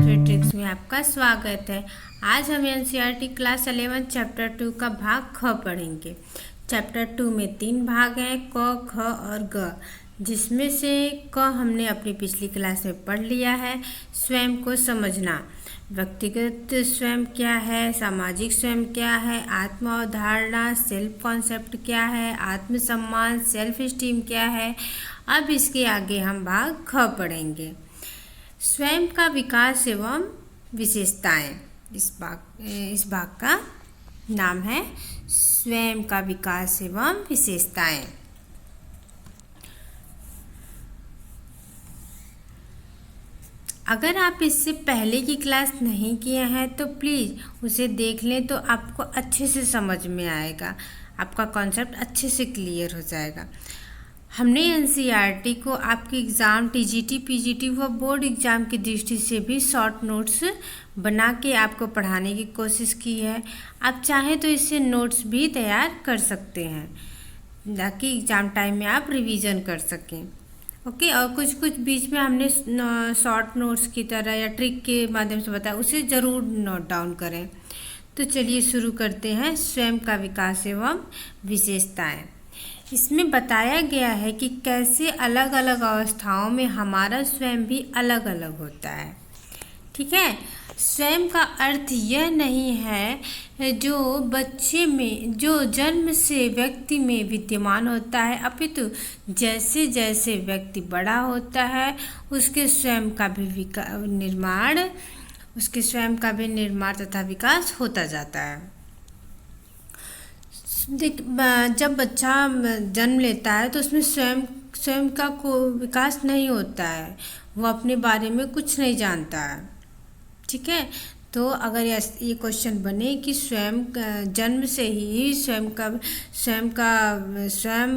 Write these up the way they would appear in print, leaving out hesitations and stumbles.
Three tricks में आपका स्वागत है। आज हम एनसीईआरटी क्लास 11 चैप्टर 2 का भाग ख पढ़ेंगे। चैप्टर 2 में 3 भाग हैं, क, ख और ग, जिसमें से क हमने अपनी पिछली क्लास में पढ़ लिया है। स्वयं को समझना, व्यक्तिगत स्वयं क्या है, सामाजिक स्वयं क्या है, आत्म अवधारणा सेल्फ कॉन्सेप्ट क्या है, आत्मसम्मान सेल्फ स्टीम क्या है। अब इसके आगे हम भाग ख पढ़ेंगे, स्वयं का विकास एवं विशेषताएं। इस भाग का नाम है स्वयं का विकास एवं विशेषताएं। अगर आप इससे पहले की क्लास नहीं किए हैं तो प्लीज़ उसे देख लें, तो आपको अच्छे से समझ में आएगा, आपका कॉन्सेप्ट अच्छे से क्लियर हो जाएगा। हमने एनसीईआरटी को आपके एग्ज़ाम टीजीटी, पीजीटी व बोर्ड एग्ज़ाम की दृष्टि से भी शॉर्ट नोट्स बना के आपको पढ़ाने की कोशिश की है। आप चाहें तो इससे नोट्स भी तैयार कर सकते हैं ताकि एग्ज़ाम टाइम में आप रिवीजन कर सकें। ओके, और कुछ बीच में हमने शॉर्ट नोट्स की तरह या ट्रिक के माध्यम से बताया, उसे ज़रूर नोट डाउन करें। तो चलिए शुरू करते हैं, स्वयं का विकास एवं विशेषताएं। इसमें बताया गया है कि कैसे अलग अलग अवस्थाओं में हमारा स्वयं भी अलग अलग होता है। ठीक है, स्वयं का अर्थ यह नहीं है जो बच्चे में, जो जन्म से व्यक्ति में विद्यमान होता है, अपितु जैसे जैसे व्यक्ति बड़ा होता है उसके स्वयं का भी निर्माण तथा विकास होता जाता है। जब बच्चा जन्म लेता है तो उसमें स्वयं का विकास नहीं होता है, वो अपने बारे में कुछ नहीं जानता है। ठीक है, तो अगर ये क्वेश्चन बने कि स्वयं जन्म से ही स्वयं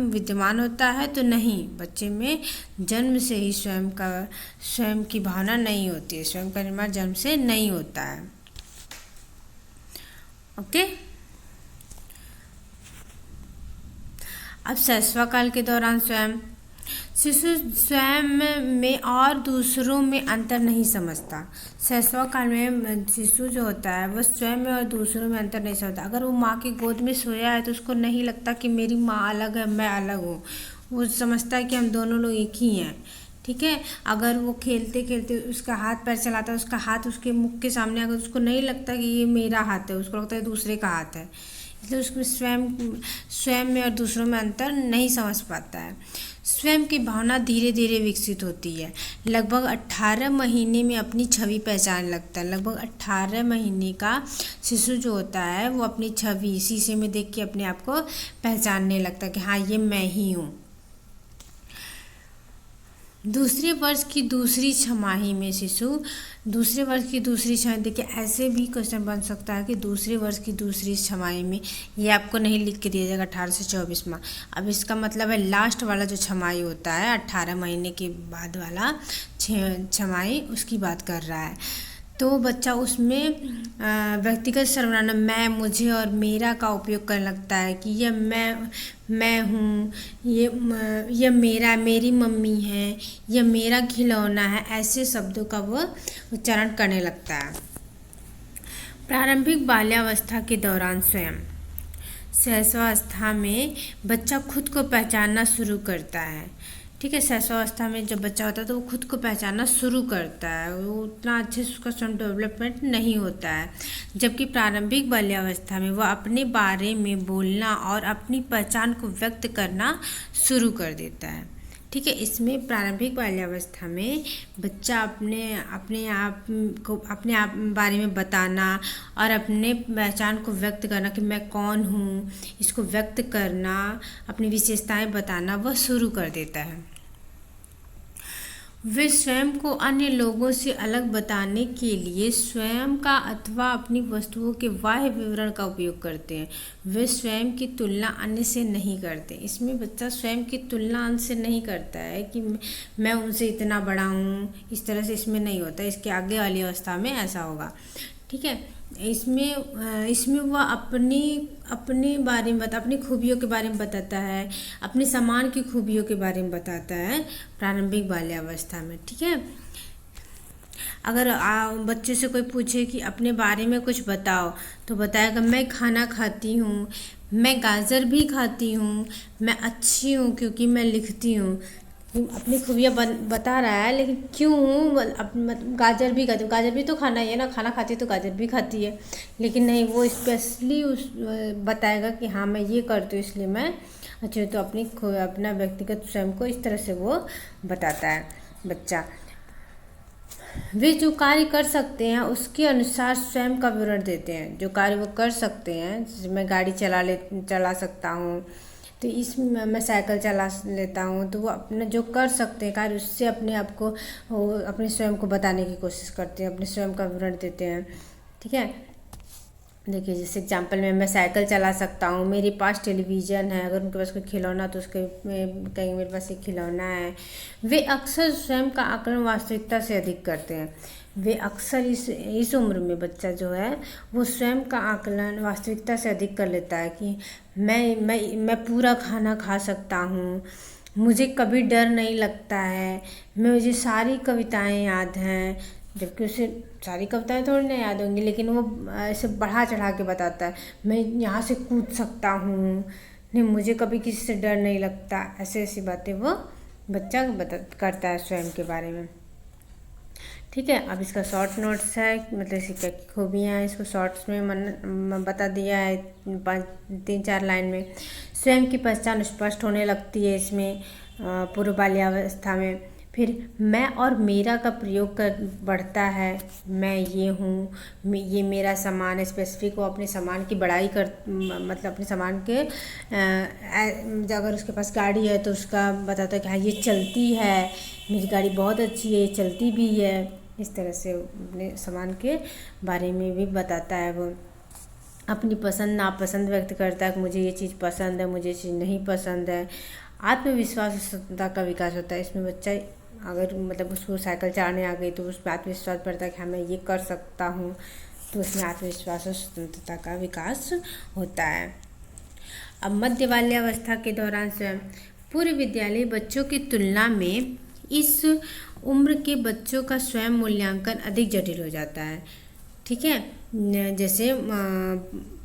विद्यमान होता है, तो नहीं, बच्चे में जन्म से ही स्वयं की भावना नहीं होती है, स्वयं का निर्माण जन्म से नहीं होता है। ओके, अब शैशवाकाल के दौरान शिशु स्वयं में और दूसरों में अंतर नहीं समझता। शैशवाकाल में शिशु जो होता है वह स्वयं में और दूसरों में अंतर नहीं समझता। अगर वो माँ की गोद में सोया है तो उसको नहीं लगता कि मेरी माँ अलग है, मैं अलग हूँ। वो समझता है कि हम दोनों लोग एक ही हैं। ठीक है, अगर वो खेलते खेलते उसका हाथ पैर चलाता है, उसका हाथ उसके मुख के सामने, अगर उसको नहीं लगता कि ये मेरा हाथ है, उसको लगता है दूसरे का हाथ है, इसलिए उसको स्वयं में और दूसरों में अंतर नहीं समझ पाता है। स्वयं की भावना धीरे धीरे विकसित होती है। लगभग 18 महीने में अपनी छवि पहचान लगता है। लगभग 18 महीने का शिशु जो होता है वो अपनी छवि शीशे में देख के अपने आप को पहचानने लगता है कि हाँ, ये मैं ही हूँ। दूसरे वर्ष की दूसरी छमाही में देखिए, ऐसे भी क्वेश्चन बन सकता है कि दूसरे वर्ष की दूसरी छमाही में, ये आपको नहीं लिख के दिया जाएगा 18 से 24 माह। अब इसका मतलब है लास्ट वाला जो छमाही होता है, 18 महीने के बाद वाला छमाही, उसकी बात कर रहा है। तो बच्चा उसमें व्यक्तिगत सर्वनाम मैं, मुझे और मेरा का उपयोग करने लगता है कि यह मैं हूँ, ये मेरा, मेरी मम्मी है, यह मेरा खिलौना है, ऐसे शब्दों का वह उच्चारण करने लगता है। प्रारंभिक बाल्यावस्था के दौरान शैशवावस्था में बच्चा खुद को पहचानना शुरू करता है। ठीक है, शैशवावस्था में जब बच्चा होता है तो वो खुद को पहचानना शुरू करता है, वो उतना अच्छे से उसका स्वयं डेवलपमेंट नहीं होता है। जबकि प्रारंभिक बाल्यावस्था में वह अपने बारे में बोलना और अपनी पहचान को व्यक्त करना शुरू कर देता है। ठीक है, इसमें प्रारंभिक बाल्यावस्था में बच्चा अपने आप बारे में बताना और अपने पहचान को व्यक्त करना कि मैं कौन हूँ, इसको व्यक्त करना, अपनी विशेषताएं बताना वह शुरू कर देता है। वे स्वयं को अन्य लोगों से अलग बताने के लिए स्वयं का अथवा अपनी वस्तुओं के बाह्य विवरण का उपयोग करते हैं। वे स्वयं की तुलना अन्य से नहीं करते। इसमें बच्चा स्वयं की तुलना अन्य से नहीं करता है कि मैं उनसे इतना बड़ा हूँ, इस तरह से इसमें नहीं होता। इसके आगे वाली अवस्था में ऐसा होगा। ठीक है, इसमें वह अपने बारे में अपनी खूबियों के बारे में बताता है, अपने सामान की खूबियों के बारे में बताता है प्रारंभिक बाल्यावस्था में। ठीक है, अगर बच्चे से कोई पूछे कि अपने बारे में कुछ बताओ, तो बताएगा मैं खाना खाती हूँ, मैं गाजर भी खाती हूँ, मैं अच्छी हूँ क्योंकि मैं लिखती हूँ। अपनी खूबियाँ बता रहा है, लेकिन क्यों हूँ, गाजर भी खाती हूँ, गाजर भी तो खाना ही है ना, खाना खाती है तो गाजर भी खाती है। लेकिन नहीं, वो स्पेशली उस बताएगा कि हाँ मैं ये करती हूँ इसलिए मैं अच्छी हूँ। तो अपना व्यक्तिगत स्वयं को इस तरह से वो बताता है बच्चा। वे जो कार्य कर सकते हैं उसके अनुसार स्वयं का विवरण देते हैं। जो कार्य वो कर सकते हैं, जैसे मैं गाड़ी चला सकता हूँ, तो इसमें मैं साइकिल चला लेता हूँ, तो वो अपना जो कर सकते हैं कार्य उससे अपने आप को, अपने स्वयं को बताने की कोशिश करते हैं, अपने स्वयं का विवरण देते हैं। ठीक है, देखिए जैसे एग्जांपल में मैं साइकिल चला सकता हूँ, मेरे पास टेलीविज़न है, अगर उनके पास कोई खिलौना तो उसके कहेंगे मेरे पास एक खिलौना है। वे अक्सर स्वयं का आकलन वास्तविकता से अधिक करते हैं। वे अक्सर इस उम्र में बच्चा जो है वो स्वयं का आकलन वास्तविकता से अधिक कर लेता है कि मैं पूरा खाना खा सकता हूँ, मुझे कभी डर नहीं लगता है, मुझे सारी कविताएं याद हैं। जबकि उसे सारी कविताएं थोड़ी ना याद होंगी, लेकिन वो ऐसे बढ़ा चढ़ा के बताता है, मैं यहाँ से कूद सकता हूँ, नहीं मुझे कभी किसी से डर नहीं लगता। ऐसे ऐसी बातें वो बच्चा करता है स्वयं के बारे में। ठीक है, अब इसका शॉर्ट नोट्स है, मतलब इसकी क्या खूबियाँ हैं, इसको शॉर्ट्स में बता दिया है 3-4 लाइन में। स्वयं की पहचान स्पष्ट होने लगती है इसमें पूर्व बाल्यावस्था में। फिर मैं और मेरा का प्रयोग कर बढ़ता है, मैं ये हूँ, ये मेरा सामान है। स्पेसिफिक वो अपने सामान की बड़ाई मतलब अपने सामान के अगर उसके पास गाड़ी है तो उसका बताता है कि हाँ ये चलती है, मेरी गाड़ी बहुत अच्छी है, ये चलती भी है। इस तरह से अपने सामान के बारे में भी बताता है। वो अपनी पसंद नापसंद व्यक्त करता है कि मुझे ये चीज़ पसंद है, मुझे ये चीज़ नहीं पसंद है। आत्मविश्वास और सतता का विकास होता है इसमें। बच्चा अगर मतलब उसको साइकिल चलाने आ गई तो उस पर आत्मविश्वास बढ़ता है कि हाँ मैं ये कर सकता हूँ, तो उसमें आत्मविश्वास और स्वतंत्रता का विकास होता है। अब मध्य बाल्यावस्था के दौरान स्वयं पूर्व विद्यालय बच्चों की तुलना में इस उम्र के बच्चों का स्वयं मूल्यांकन अधिक जटिल हो जाता है। ठीक है, जैसे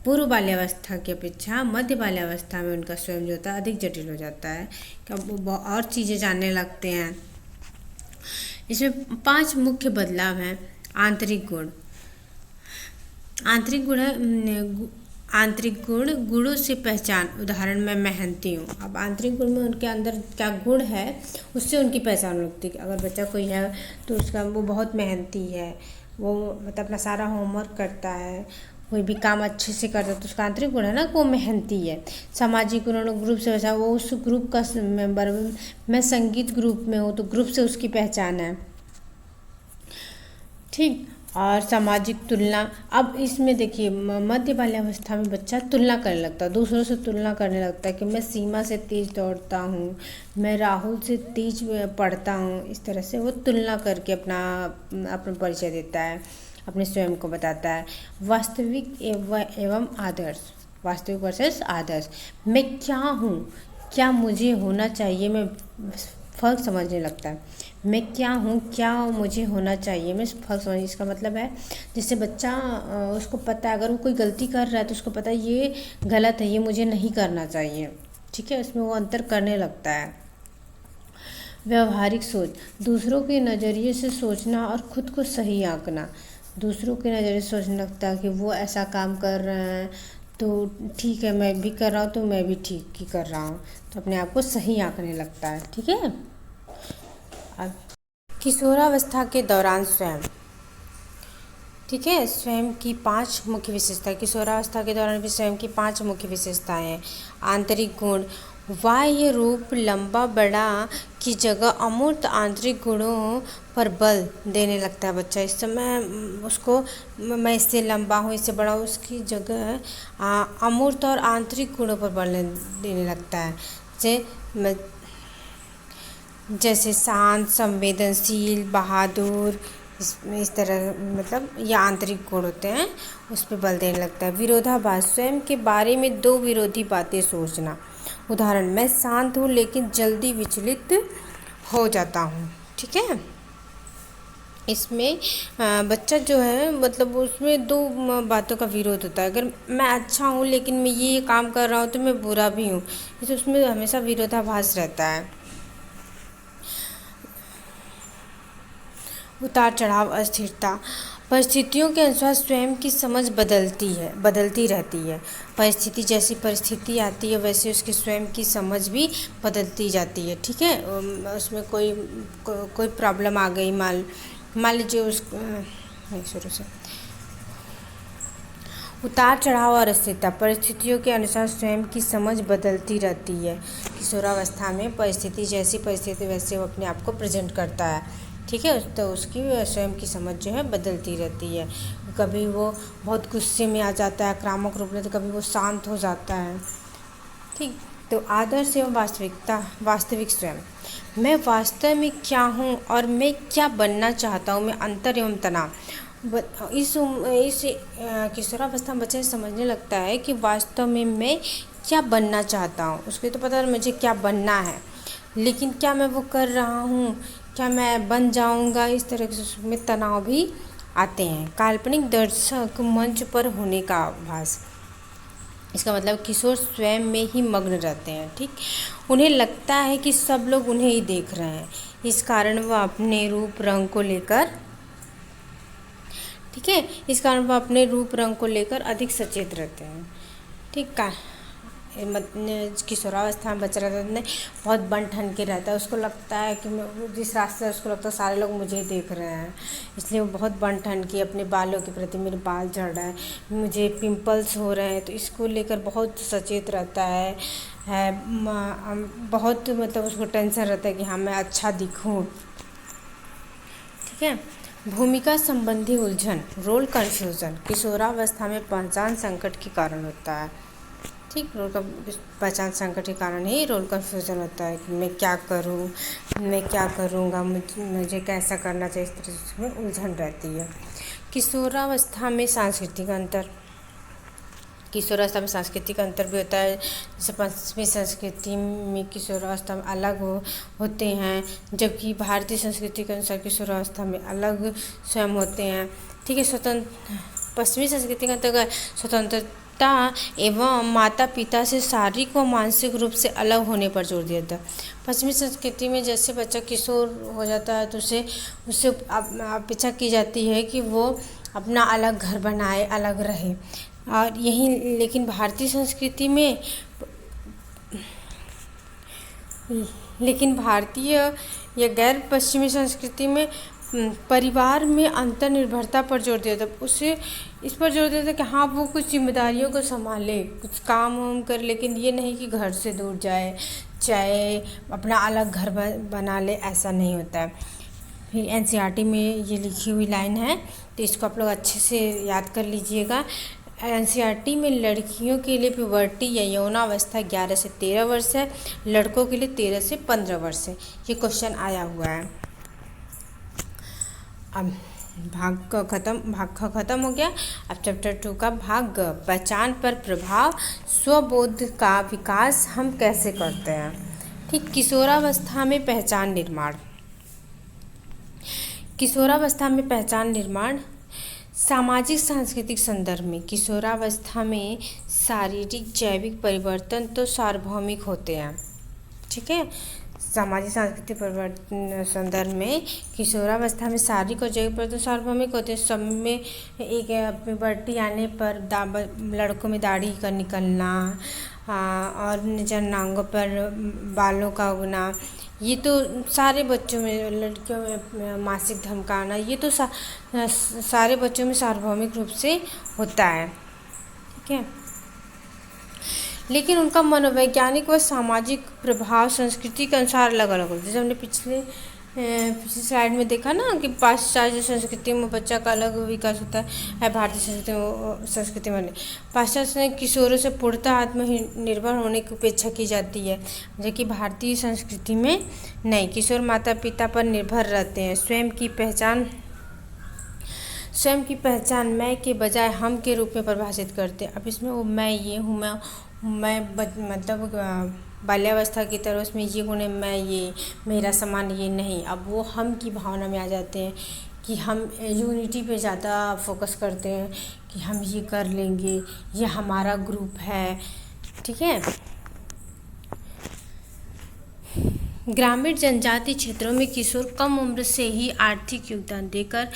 पूर्व बाल्यावस्था की अपेक्षा मध्य बाल्यावस्था में उनका स्वयं जो होता है अधिक जटिल हो जाता है, कि वो और चीज़ें जानने लगते हैं। इसमें 5 मुख्य बदलाव हैं। आंतरिक गुण है आंतरिक गुणों से पहचान, उदाहरण मैं मेहनती हूँ। अब आंतरिक गुण में उनके अंदर क्या गुण है उससे उनकी पहचान लगती है। अगर बच्चा कोई है तो उसका वो बहुत मेहनती है, वो मतलब अपना सारा होमवर्क करता है, कोई भी काम अच्छे से करता है, तो उसका आंतरिक गुण है ना, वो मेहनती है। सामाजिक गुण, ग्रुप से वैसा वो उस ग्रुप का मेंबर, मैं संगीत ग्रुप में हूँ तो ग्रुप से उसकी पहचान है। ठीक, और सामाजिक तुलना। अब इसमें देखिए मध्य बाल्यावस्था में बच्चा तुलना करने लगता है, दूसरों से तुलना करने लगता है कि मैं सीमा से तेज दौड़ता हूँ, मैं राहुल से तेज पढ़ता हूँ। इस तरह से वो तुलना करके अपना परिचय देता है, अपने स्वयं को बताता है। वास्तविक एवं आदर्श, वास्तविक वर्सेस आदर्श। मैं क्या हूँ, क्या मुझे होना चाहिए, मैं फ़र्क समझने लगता है। मैं क्या हूँ, क्या मुझे होना चाहिए, मैं फ़र्क समझ। इसका मतलब है जैसे बच्चा उसको पता है अगर वो कोई गलती कर रहा है तो उसको पता है ये गलत है, ये मुझे नहीं करना चाहिए। ठीक है, उसमें वो अंतर करने लगता है। व्यवहारिक सोच, दूसरों के नज़रिए से सोचना और ख़ुद को सही आंकना। दूसरों के नज़रिए से सोचने लगता है कि वो ऐसा काम कर रहे हैं तो ठीक है, मैं भी कर रहा हूँ तो मैं भी ठीक ही कर रहा हूँ, तो अपने आप को सही आंकने लगता है। ठीक है, अब किशोरावस्था के दौरान स्वयं। ठीक है, स्वयं की 5 मुख्य विशेषताएं। किशोरावस्था के दौरान भी स्वयं की 5 मुख्य विशेषताएं हैं। आंतरिक गुण, बाह्य रूप लंबा बड़ा की जगह अमूर्त आंतरिक गुणों पर बल देने लगता है बच्चा। इस समय उसको मैं इससे लंबा हूँ, इससे बड़ा हूँ, उसकी जगह अमूर्त और आंतरिक गुणों पर बल देने लगता है। जैसे शांत, संवेदनशील, बहादुर, इस तरह मतलब ये आंतरिक गुण होते हैं, उस पर बल देने लगता है। विरोधाभास, स्वयं के बारे में 2 विरोधी बातें सोचना। उदाहरण, मैं शांत हूँ लेकिन जल्दी विचलित हो जाता हूँ। ठीक है, इसमें बच्चा जो है मतलब उसमें दो बातों का विरोध होता है। अगर मैं अच्छा हूँ लेकिन मैं ये काम कर रहा हूँ तो मैं बुरा भी हूँ, तो उसमें हमेशा विरोधाभास रहता है। उतार चढ़ाव, अस्थिरता, परिस्थितियों के अनुसार स्वयं की समझ बदलती रहती है। परिस्थिति जैसी परिस्थिति आती है वैसे उसकी स्वयं की समझ भी बदलती जाती है। ठीक है, उसमें कोई प्रॉब्लम आ गई, मान लीजिए नहीं, शुरू से। उतार चढ़ाव और अस्थिरता, परिस्थितियों के अनुसार स्वयं की समझ बदलती रहती है। किशोरावस्था में परिस्थिति जैसी परिस्थिति वैसे वो अपने आप को प्रेजेंट करता है। ठीक है, तो उसकी स्वयं की समझ जो है बदलती रहती है। कभी वो बहुत गुस्से में आ जाता है, आक्रामक रूप में, तो कभी वो शांत हो जाता है। ठीक, तो आदर्श एवं वास्तविक स्वयं, मैं वास्तव में क्या हूँ और मैं क्या बनना चाहता हूँ, मैं अंतर एवं तनाव। इस किशोरावस्था में बच्चे समझने लगता है कि वास्तव में मैं क्या बनना चाहता हूँ। उसको तो पता है मुझे क्या बनना है, लेकिन क्या मैं वो कर रहा हूँ, क्या मैं बन जाऊँगा, इस तरह के उसमें तनाव भी आते हैं। काल्पनिक दर्शक मंच पर होने का आभास, इसका मतलब किशोर स्वयं में ही मग्न रहते हैं। ठीक, उन्हें लगता है कि सब लोग उन्हें ही देख रहे हैं, इस कारण वह अपने रूप रंग को लेकर ठीक है, इस कारण वह अपने रूप रंग को लेकर अधिक सचेत रहते हैं। ठीक है, किशोरावस्था में बच्चा रहता है बहुत बन ठन के रहता है। उसको लगता है कि मैं जिस रास्ते से उसको लगता है सारे लोग मुझे ही देख रहे हैं, इसलिए वो बहुत बन ठन के अपने बालों के प्रति, मेरे बाल झड़ रहा है, मुझे पिंपल्स हो रहे हैं, तो इसको लेकर बहुत सचेत रहता है। बहुत मतलब उसको टेंशन रहता है कि हाँ मैं अच्छा दिखूँ। ठीक है, भूमिका संबंधी उलझन, रोल कन्फ्यूज़न, किशोरावस्था में पहचान संकट के कारण होता है। ठीक, रोल का पहचान संकट के कारण ही रोल कन्फ्यूज़न होता है कि मैं क्या करूँ, मैं क्या करूँगा, मुझे कैसा करना चाहिए, इस तरह से उसमें उलझन रहती है। किशोरावस्था में सांस्कृतिक अंतर, किशोरावस्था में सांस्कृतिक अंतर भी होता है। जैसे पश्चिमी संस्कृति में किशोरावस्था में अलग होते हैं, जबकि भारतीय संस्कृति के अनुसार किशोरावस्था में अलग स्वयं होते हैं। ठीक है, पश्चिमी संस्कृति के अंतर्गत स्वतंत्रता एवं माता पिता से शारीरिक व मानसिक रूप से अलग होने पर जोर दिया था। पश्चिमी संस्कृति में जैसे बच्चा किशोर हो जाता है तो उससे अपेक्षा की जाती है कि वो अपना अलग घर बनाए, अलग रहे। और यही लेकिन भारतीय संस्कृति में या गैर पश्चिमी संस्कृति में परिवार में अंतर निर्भरता पर जोर दिया था। उसे इस पर जोर दिया था कि हाँ वो कुछ जिम्मेदारियों को संभाले, कुछ काम वाम करे, लेकिन ये नहीं कि घर से दूर जाए, चाहे अपना अलग घर बना ले, ऐसा नहीं होता है। फिर एनसीईआरटी में ये लिखी हुई लाइन है, तो इसको आप लोग अच्छे से याद कर लीजिएगा। एनसीईआरटी में लड़कियों के लिए प्यूबर्टी या यौनावस्था 11 से 13 वर्ष है, लड़कों के लिए 13 से 15 वर्ष है। ये क्वेश्चन आया हुआ है। अब भाग ख खत्म हो गया। अब चैप्टर 2 का भाग ग, पहचान पर प्रभाव, स्वबोध का विकास हम कैसे करते हैं। ठीक, किशोरावस्था में पहचान निर्माण, किशोरावस्था में पहचान निर्माण, सामाजिक सांस्कृतिक संदर्भ में किशोरावस्था में शारीरिक जैविक परिवर्तन तो सार्वभौमिक होते हैं। ठीक है, सामाजिक सांस्कृतिक परिवर्तन संदर्भ में किशोरावस्था में शारीरिक और जैविक परिवर्तन सार्वभौमिक होते हैं। सब में एक प्यूबर्टी आने पर लड़कों में दाढ़ी का निकलना और जननांगों पर बालों का उगना, ये तो सारे बच्चों में, लड़कियों में मासिक धर्म का आना, ये तो सारे बच्चों में सार्वभौमिक रूप से होता है। ठीक है, लेकिन उनका मनोवैज्ञानिक व सामाजिक प्रभाव संस्कृति के अनुसार अलग अलग होता है। जैसे हमने पिछली स्लाइड में देखा ना कि पाश्चात्य संस्कृति में बच्चा का अलग विकास होता है, भारतीय संस्कृति में पाश्चात्य किशोरों से पूर्णतः आत्मनिर्भर होने की अपेक्षा की जाती है, जबकि भारतीय संस्कृति में नहीं, किशोर माता पिता पर निर्भर रहते हैं। स्वयं की पहचान मैं के बजाय हम के रूप में परिभाषित करते हैं। अब इसमें वो मैं ये हूँ, मैं मतलब बाल्यावस्था की तरह उसमें ये गुण है, मैं ये, मेरा समान ये नहीं, अब वो हम की भावना में आ जाते हैं कि हम यूनिटी पे ज़्यादा फोकस करते हैं कि हम ये कर लेंगे, ये हमारा ग्रुप है। ठीक है। ग्रामीण जनजातीय क्षेत्रों में किशोर कम उम्र से ही आर्थिक योगदान देकर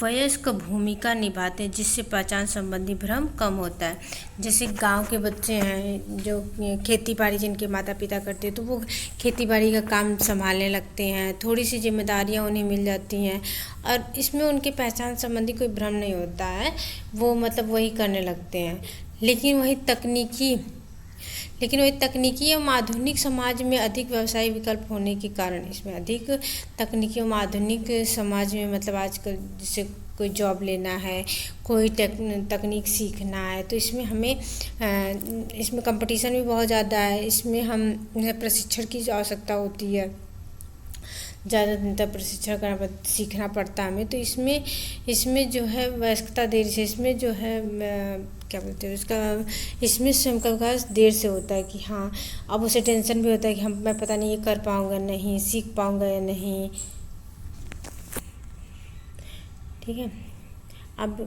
वयस्क भूमिका निभाते हैं, जिससे पहचान संबंधी भ्रम कम होता है। जैसे गांव के बच्चे हैं जो खेती बाड़ी जिनके माता पिता करते हैं, तो वो खेती बाड़ी का काम संभालने लगते हैं, थोड़ी सी जिम्मेदारियां उन्हें मिल जाती हैं और इसमें उनके पहचान संबंधी कोई भ्रम नहीं होता है, वो मतलब वही करने लगते हैं। लेकिन वही तकनीकी एवं आधुनिक समाज में अधिक व्यवसायी विकल्प होने के कारण इसमें अधिक तकनीकी एवं आधुनिक समाज में मतलब आजकल जैसे कोई जॉब लेना है, कोई तकनीक सीखना है, तो इसमें हमें इसमें कंपटीशन भी बहुत ज़्यादा है। इसमें हम प्रशिक्षण की आवश्यकता होती है, ज़्यादा प्रशिक्षण करना सीखना पड़ता है हमें। तो इसमें जो है वयस्कता देर से, इसमें जो है क्या बोलते हैं उसका, इसमें स्वयं का विकास देर से होता है कि हाँ, अब उसे टेंशन भी होता है कि मैं पता नहीं ये कर पाऊँगा नहीं, सीख पाऊँगा या नहीं। ठीक है। अब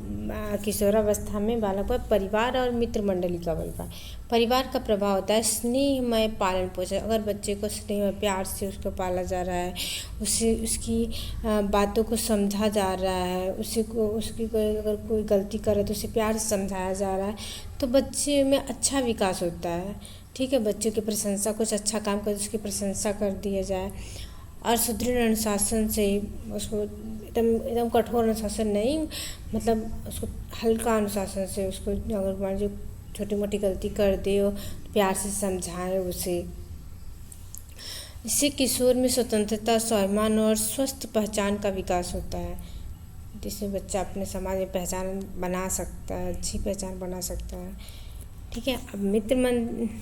किशोरावस्था में बालक पर परिवार और मित्र मंडली का प्रभाव। परिवार का प्रभाव होता है स्नेहमय पालन पोषण। अगर बच्चे को स्नेह प्यार से उसको पाला जा रहा है, उसकी बातों को समझा जा रहा है, उसकी अगर कोई गलती करे तो उसे प्यार से समझाया जा रहा है, तो बच्चे में अच्छा विकास होता है। ठीक है। बच्चों की प्रशंसा, कुछ अच्छा काम करे उसकी प्रशंसा कर दिया जाए और सुदृढ़ अनुशासन से उसको एकदम कठोर अनुशासन नहीं, मतलब उसको हल्का अनुशासन से उसको अगर मान लीजिए छोटी मोटी गलती कर दे और प्यार से समझाएं उसे। इससे किशोर में स्वतंत्रता, स्वाभिमान और स्वस्थ पहचान का विकास होता है, जिससे बच्चा अपने समाज में पहचान बना सकता है, अच्छी पहचान बना सकता है। ठीक है। अब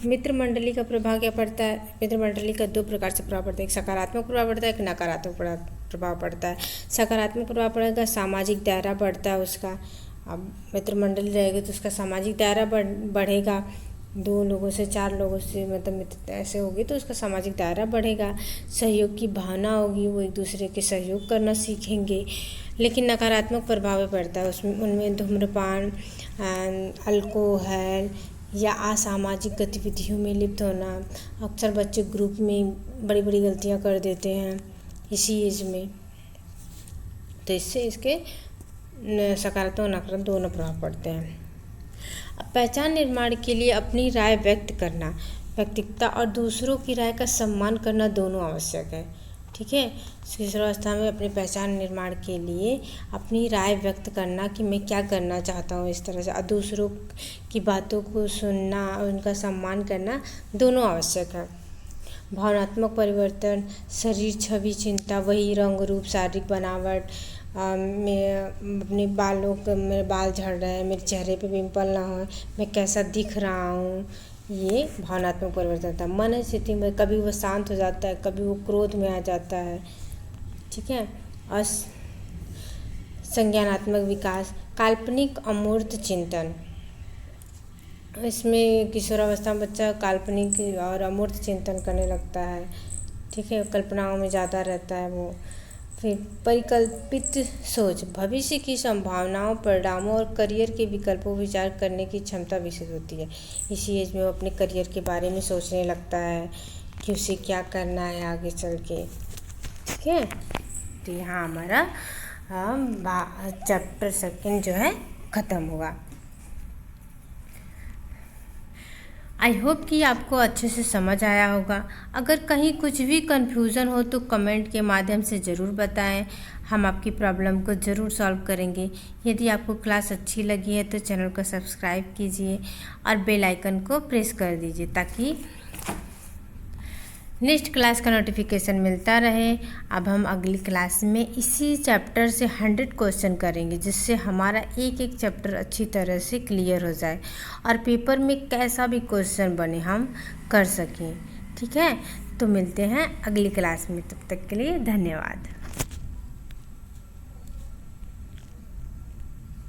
मित्र मंडली का प्रभाव क्या पड़ता है? मित्र मंडली का दो प्रकार से प्रभाव पड़ता है, एक सकारात्मक प्रभाव पड़ता है, एक नकारात्मक प्रभाव पड़ता है। सकारात्मक प्रभाव पड़ेगा, सामाजिक दायरा बढ़ता है उसका। अब मित्र मंडली रहेगी तो उसका सामाजिक दायरा बढ़ेगा, 2 लोगों से 4 लोगों से मतलब मित्र ऐसे होगी तो उसका सामाजिक दायरा बढ़ेगा, सहयोग की भावना होगी, वो एक दूसरे के सहयोग करना सीखेंगे। लेकिन नकारात्मक प्रभाव पड़ता है उसमें, उनमें धूम्रपान, अल्कोहल या असामाजिक गतिविधियों में लिप्त होना। अक्सर बच्चे ग्रुप में बड़ी बड़ी गलतियां कर देते हैं इसी एज में, तो इससे इसके सकारात्मक और नकारात्मक दोनों प्रभाव पड़ते हैं। अब पहचान निर्माण के लिए अपनी राय व्यक्त करना, व्यक्तिगतता और दूसरों की राय का सम्मान करना दोनों आवश्यक है। ठीक है। किशोरावस्था में अपनी पहचान निर्माण के लिए अपनी राय व्यक्त करना कि मैं क्या करना चाहता हूँ इस तरह से, और दूसरों की बातों को सुनना और उनका सम्मान करना दोनों आवश्यक है। भावनात्मक परिवर्तन, शरीर छवि चिंता, वही रंग रूप, शारीरिक बनावट, मैं अपने मेरे बाल झड़ रहे हैं, मेरे चेहरे पे पिंपल ना हो, मैं कैसा दिख रहा हूँ, ये भावनात्मक परिवर्तन था। मन स्थिति में कभी वो शांत हो जाता है, कभी वो क्रोध में आ जाता है। ठीक है। और संज्ञानात्मक विकास, काल्पनिक अमूर्त चिंतन, इसमें किशोरावस्था में बच्चा काल्पनिक और अमूर्त चिंतन करने लगता है। ठीक है। कल्पनाओं में ज़्यादा रहता है वो। फिर परिकल्पित सोच, भविष्य की संभावनाओं, परिणामों और करियर के विकल्पों विचार करने की क्षमता विकसित होती है। इसी एज में वो अपने करियर के बारे में सोचने लगता है कि उसे क्या करना है आगे चल के। ठीक है। तो यहाँ हमारा चैप्टर 2 जो है ख़त्म हुआ। आई होप कि आपको अच्छे से समझ आया होगा। अगर कहीं कुछ भी कन्फ्यूज़न हो तो कमेंट के माध्यम से ज़रूर बताएं, हम आपकी प्रॉब्लम को ज़रूर सॉल्व करेंगे। यदि आपको क्लास अच्छी लगी है तो चैनल को सब्सक्राइब कीजिए और बेल आइकन को प्रेस कर दीजिए ताकि नेक्स्ट क्लास का नोटिफिकेशन मिलता रहे। अब हम अगली क्लास में इसी चैप्टर से 100 क्वेश्चन करेंगे, जिससे हमारा एक एक चैप्टर अच्छी तरह से क्लियर हो जाए और पेपर में कैसा भी क्वेश्चन बने हम कर सकें। ठीक है। तो मिलते हैं अगली क्लास में, तब तक के लिए धन्यवाद।